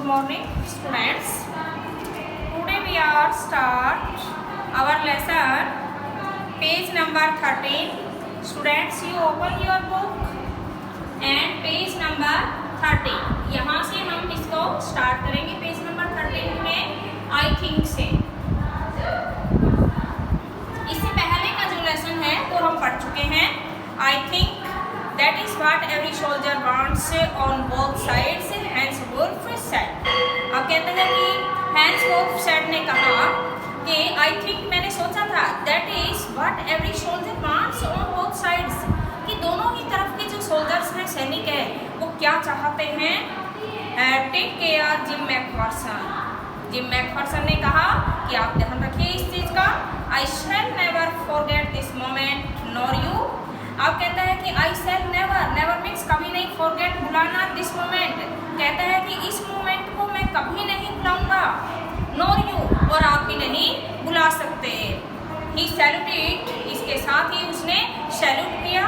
morning students. Today we are start our lesson page number 13. Students, you open your book and page number 13. यहाँ से हम इसको start करेंगे page number 13 में I think से। इससे पहले का जो लेसन है वो हम पढ़ चुके हैं। I think that is what every soldier wants on both sides, Hans Wolf said. अब कहते हैं कि Hans Wolf said ने कहा कि I think मैंने सोचा था that is what every soldier wants on both sides, कि दोनों ही तरफ के जो सोल्जर्स हैं, सैनिक हैं, वो क्या चाहते हैं। Take care Jim McPherson. Jim McPherson ने कहा कि आप ध्यान रखिए इस चीज़ का। I shall never forget this moment, nor you. अब कहता है कि I shall never मीन्स कभी नहीं, forget भुलाना, this moment कहता है कि इस मोमेंट को मैं कभी नहीं भुलाऊंगा, nor you और आप भी नहीं भुला सकते। He saluted, इसके साथ ही उसने सैल्यूट किया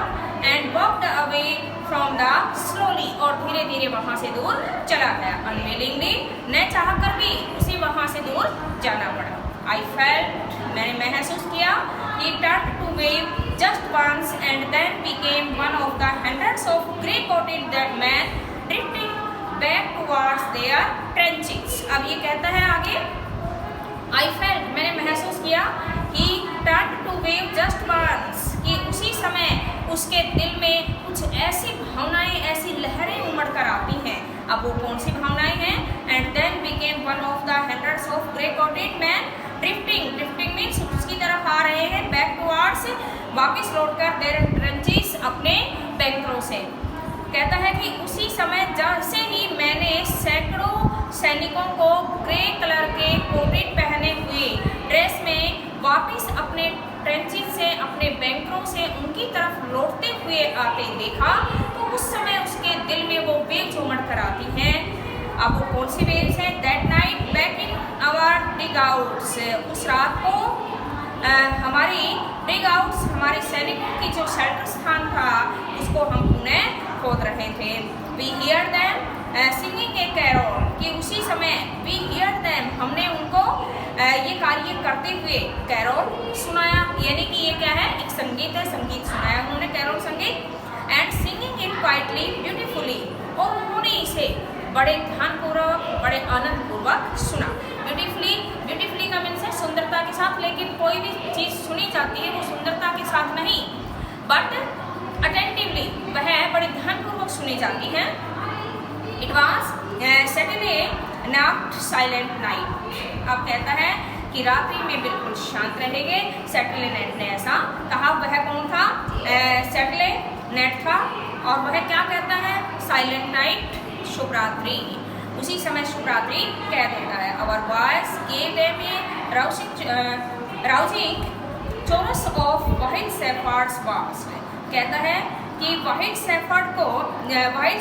and walked away from the slowly और धीरे धीरे वहाँ से दूर चला गया। Unwillingly न चाह कर भी उसे वहाँ से दूर जाना पड़ा। I felt, मैंने महसूस किया, he turned to wave just once and then became one of the hundreds of grey-coated dead men drifting back towards their trenches. अब ये कहता है आगे, I felt, मैंने महसूस किया, he turned to wave just once, कि उसी समय उसके दिल में कुछ ऐसी भावनाएं, ऐसी लहरें उमड़ कर आती हैं। अब वो कौन सी भावनाएं हैं? And then became one of the hundreds of grey-coated men drifting means उसकी तरफ आ रहे हैं, back towards वापिस लौटकर their trenches अपने बैंकरों से। कहता है कि उसी समय जैसे ही मैंने सैकड़ों सैनिकों को ग्रे कलर के कोटेड पहने हुए ड्रेस में वापिस अपने ट्रेंचेस से, अपने बैंकरों से उनकी तरफ लौटते हुए आते देखा, तो उस समय उसके दिल में वो वेव्स उमड़ कर आती हैं। अब वो कौन सी वेव्स हैं? That night back in our dugouts, उस रात को हमारी डिग आउट्स, हमारे सैनिकों की जो शेल्टर स्थान था, उसको हम पुनः खोद रहे थे। We hear them singing a carol, कि उसी समय वी हियर देम, हमने उनको ये कार्य करते हुए कैरोल सुनाया, यानी कि ये क्या है, एक संगीत है, संगीत सुनाया उन्होंने, कैरोल संगीत। And singing it quietly beautifully, और उन्होंने इसे बड़े ध्यानपूर्वक, बड़े आनंदपूर्वक सुना। ब्यूटीफुली का मीन्स है सुंदरता के साथ, लेकिन कोई भी चीज़ सुनी जाती है वो सुंदरता के साथ नहीं, बट अटेंटिवली, वह बड़े ध्यानपूर्वक सुनी जाती है। It was Saturday not silent night. अब कहता है कि रात्रि में बिल्कुल शांत रहेंगे। सैटरडे नाइट ने ऐसा कहा। वह कौन था? सैटरडे नाइट था, और वह क्या कहता है? साइलेंट नाइट, शुभ रात्रि। उसी समय शुभ रात्रि कह देता है। Our voice gave them a rousing chorus of white shepherds was. कहता है कि व्हाइट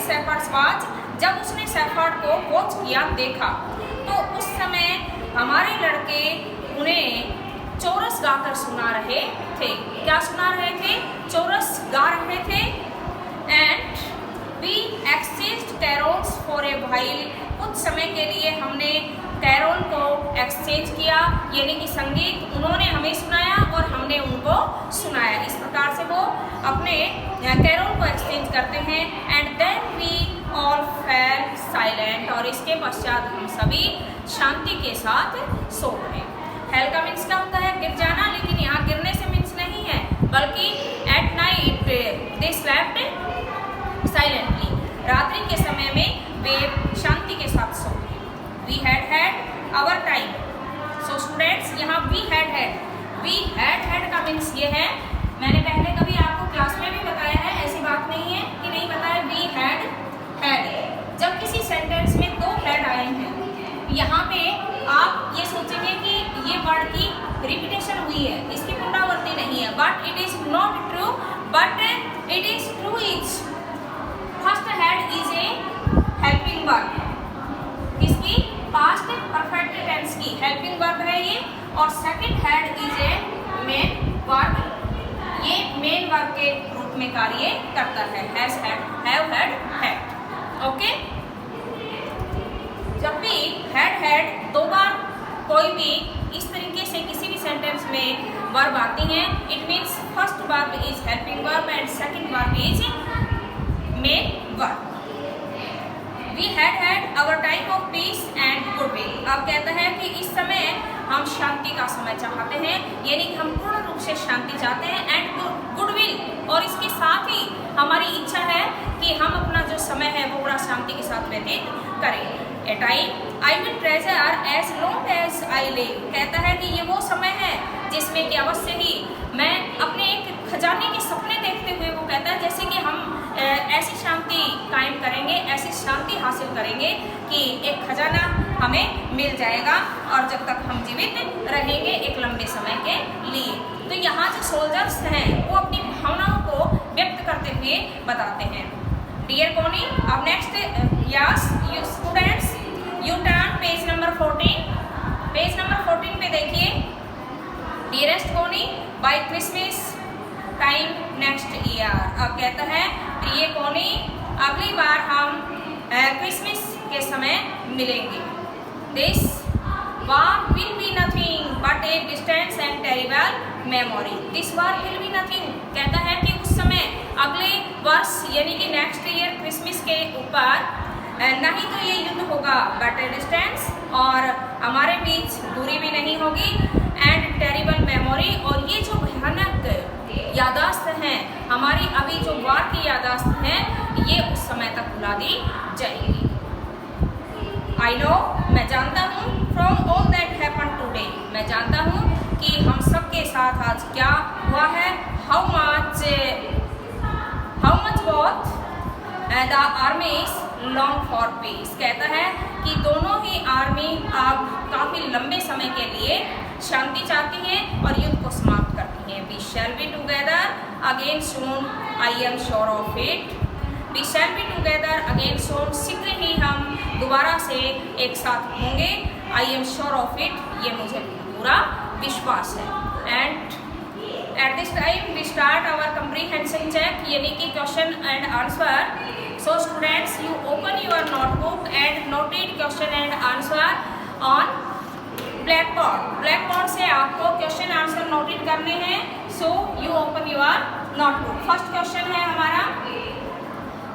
शेफर्ड्स वाज, जब उसने शेफर्ड को वॉच किया, देखा, तो उस समय हमारे लड़के उन्हें चोरस गाकर सुना रहे थे। क्या सुना रहे थे? चोरस गा रहे थे। And we exchanged carols for a while, कुछ समय के लिए हमने कैरोल को एक्सचेंज किया, यानी कि संगीत उन्होंने हमें सुनाया और हमने उनको सुनाया। इस प्रकार से वो अपने कैरोल को एक्सचेंज करते हैं। And then we all fell silent, और इसके पश्चात हम सभी शांति के साथ सो गए। हेल का मीन्स क्या होता है? गिर जाना, लेकिन यहाँ गिरने से मीन्स नहीं है, बल्कि at night they slept silently, रात्रि के समय में वे शांति के साथ सो गए। We had our time. So students, यहाँ वी हैड का मीन्स ये है, मैंने पहले कभी आपको क्लास में भी बताया है, ऐसी बात नहीं है कि नहीं बताया। वी हैड, जब किसी सेंटेंस में दो हैड आए हैं, यहाँ पे आप ये सोचेंगे कि ये वर्ड की रिपीटेशन हुई है, इसकी पुनरावृत्ति नहीं है, but it is not true, but it is true. Is first had is a helping verb, इसकी पास्ट परफेक्ट टेंस की हेल्पिंग वर्ब है ये, और second had is a main verb, ये मेन वर्ब के रूप में कार्य करता है। Has had, have had, had. Okay, जब भी हैड, दो बार कोई भी इस तरीके से किसी भी सेंटेंस में वर्ब आती हैं, it means first verb is helping verb and second verb is main verb. We had our time of peace and goodwill. अब कहता है कि इस समय हम शांति का समय चाहते हैं, यानी कि हम पूर्ण रूप से शांति चाहते हैं, एंड गुडविल, और इसके साथ ही हमारी इच्छा है कि हम अपना जो समय है वो बड़ा शांति के साथ व्यतीत करें। A time I will treasure as long as I live. कहता है कि ये वो समय है जिसमें कि अवश्य ही मैं अपने एक खजाने के सपने देखते हुए, वो कहता है जैसे कि हम ऐसी शांति कायम करेंगे, ऐसी शांति हासिल करेंगे कि एक खजाना हमें मिल जाएगा और जब तक हम जीवित रहेंगे एक लंबे समय के लिए। तो यहाँ जो सोल्जर्स हैं वो अपनी भावनाओं को व्यक्त करते हुए बताते हैं। डियर कोनी, अब next yes you students you turn page number 14। Page number 14 पे देखिए। Dearest Connie, by Christmas time next year. अब कहता है प्रिय कोनी, अगली बार हम क्रिसमस के समय मिलेंगे। This war will be nothing but A distance and terrible memory. This war will be nothing, कहता है कि उस समय अगले वर्ष यानी कि नेक्स्ट ईयर क्रिसमस के ऊपर नहीं तो ये युद्ध होगा बट ए डिस्टेंस, और हमारे बीच दूरी भी नहीं होगी, एंड टेरिबल मेमोरी, और ये जो भयानक यादाश्त हैं हमारी, अभी जो वार की यादाश्त हैं, ये उस समय तक भुला दी जाएगी। आई नो, मैं जानता हूँ, from all that happen today, मैं जानता हूँ कि हम सबके साथ आज क्या हुआ है। How much both the armies long for piece. कहता है कि दोनों ही आर्मी अब काफ़ी लंबे समय के लिए शांति चाहती हैं और युद्ध को समाप्त करती हैं। We shall be together again soon, I am sure of it. We shall be together again soon, शीघ्र ही हम दोबारा से एक साथ होंगे। I am sure of it, ये मुझे पूरा विश्वास है। And at this time we start our comprehension check, यानी कि question and answer. So students, you open your notebook and noted question and answer on blackboard. Blackboard से आपको question answer noted करने हैं। So you open your notebook. First question है हमारा,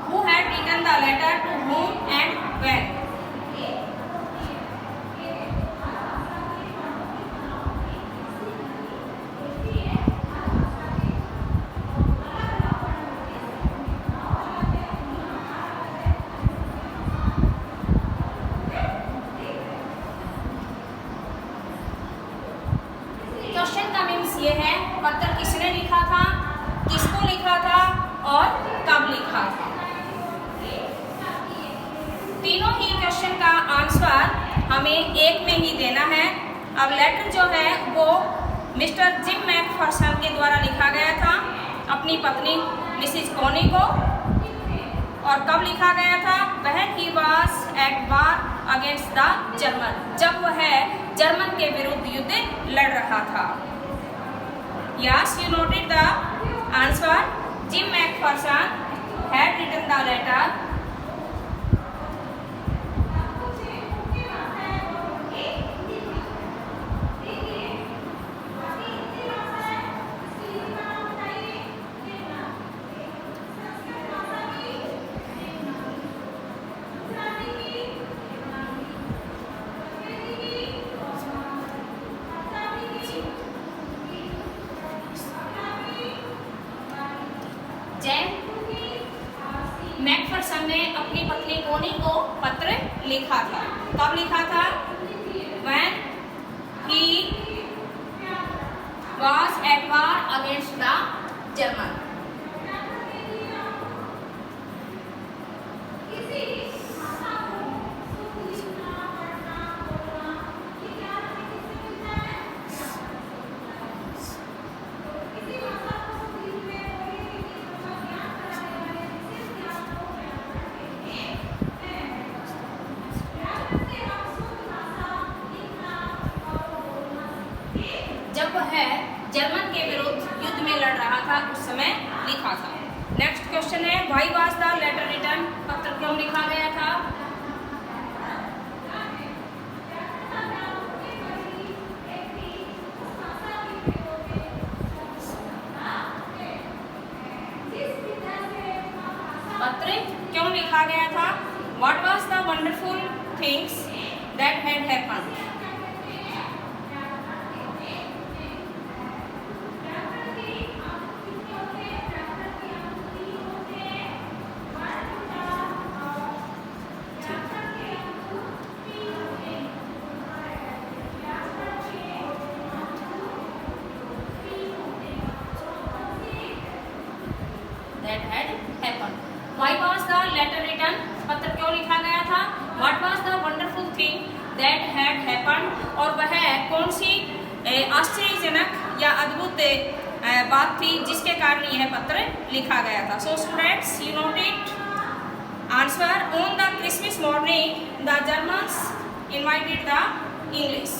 who had written the letter to whom and when? ये है पत्र किसने लिखा था, किसको लिखा था और कब लिखा था। तीनों ही क्वेश्चन का आंसर हमें एक में ही देना है। अब लेटर जो है वो मिस्टर जिम मैकफर्सन के द्वारा लिखा गया था अपनी पत्नी मिसिज कोनी को, और कब लिखा गया था, when he was at war against the German, जब वह जर्मन के विरुद्ध युद्ध लड़ रहा था। Yes, you noted the answer. Jim McPherson had written the letter. Macpherson ने अपनी पत्नी कोनी को पत्र लिखा था। कब लिखा था, when he was at war against the German। जब वह जर्मन के विरुद्ध युद्ध में लड़ रहा था उस समय लिखा था। नेक्स्ट क्वेश्चन है, why was the letter written, पत्र क्यों लिखा गया था। things that had happened. That had happened. Why was the letter written? पत्र क्यों लिखा गया था? What was the wonderful thing that had happened? और वह कौन सी आश्चर्यजनक या अद्भुत बात थी जिसके कारण यह पत्र लिखा गया था? So students, you note it. Answer: on the Christmas morning, the Germans invited the English.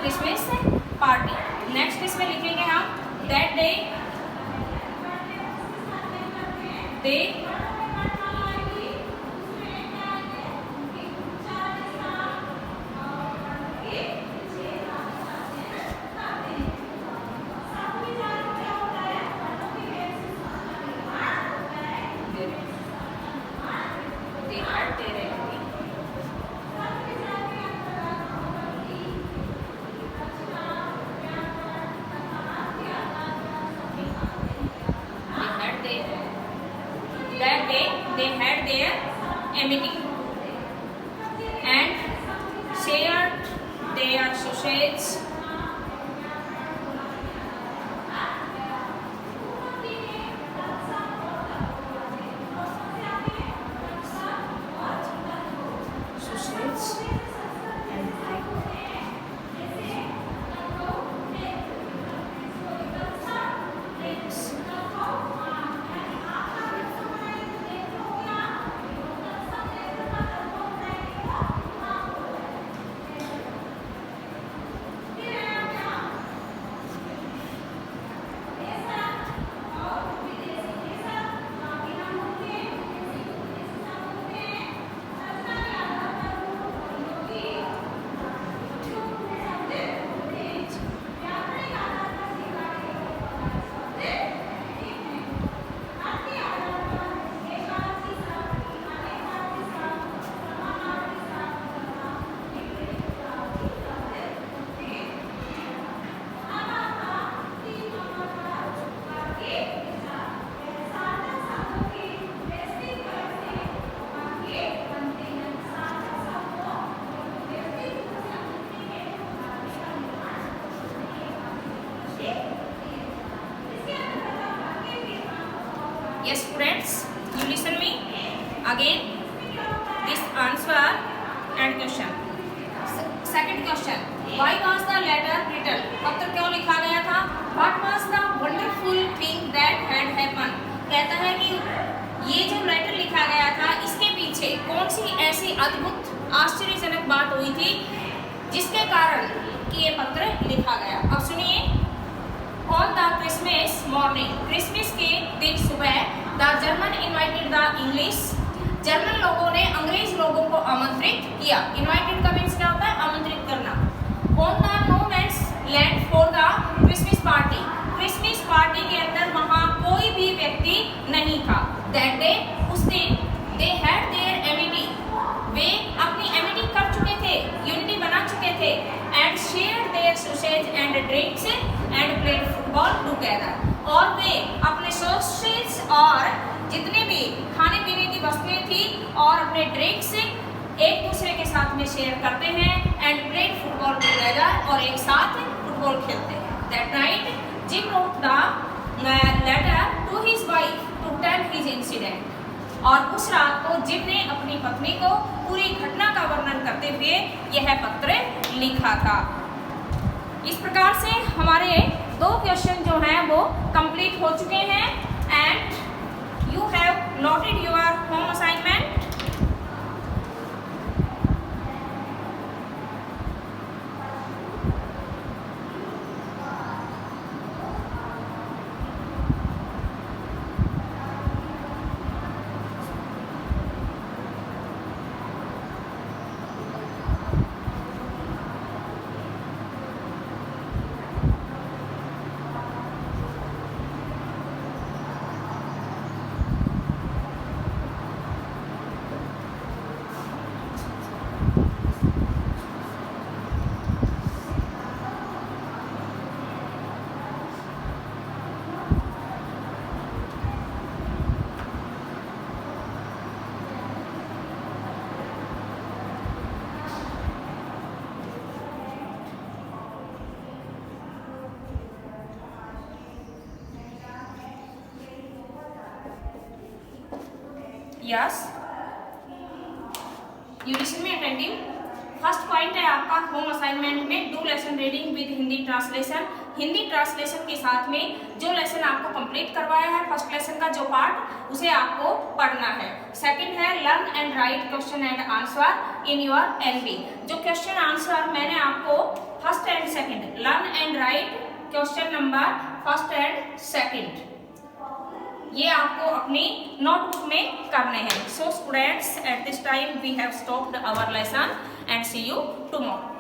Christmas party. Next इसमें लिखेंगे हम that day they they had their amity and shared their sausage Yes students, you listen me again this answer and question. Second question, why was the letter written? पत्र क्यों लिखा गया था? What was the wonderful thing that had happened? कहता है कि ये जो लेटर लिखा गया था इसके पीछे कौन सी ऐसी अद्भुत आश्चर्यजनक बात हुई थी जिसके कारण कि ये पत्र लिखा गया। अब सुनिए, On the Christmas morning, Christmas के दिन सुबह, the German invited the English, German लोगों ने अंग्रेज लोगों को आमंत्रित किया। Invited का मीन्स क्या होता है? आमंत्रित करना। On the no man's land for the Christmas party, Christmas party के अंदर वहाँ कोई भी व्यक्ति नहीं था। That day, उस दिन, they had their amity, वे अपनी amity कर चुके थे, unity बना चुके थे, and shared their sausage and drinks and played football together, और वे अपने सॉसेज और जितने भी खाने पीने की वस्तुएं थी और अपने ड्रिंक्स एक दूसरे के साथ में शेयर करते हैं एंड प्लेड फुटबॉल टुगेदर, और एक साथ फुटबॉल खेलते हैं। That night Jim wrote the letter to his wife to tell his incident, और उस रात को जिम ने अपनी पत्नी को पूरी घटना का वर्णन करते हुए यह पत्र लिखा था। इस प्रकार से हमारे 2 क्वेश्चन जो हैं वो कंप्लीट हो चुके हैं and you have noted your home assignment. Yes, you listen me attentive. First point है आपका होम असाइनमेंट में do lesson reading with Hindi translation. Hindi translation के साथ में जो लेसन आपको कंप्लीट करवाया है फर्स्ट लेसन का जो पार्ट, उसे आपको पढ़ना है। सेकंड है learn and write question and answer in your LB. जो क्वेश्चन आंसर मैंने आपको first and second, learn and write question number first and second, ये आपको अपनी नोटबुक में करने हैं। So students, at this time we have stopped our lesson and see you tomorrow.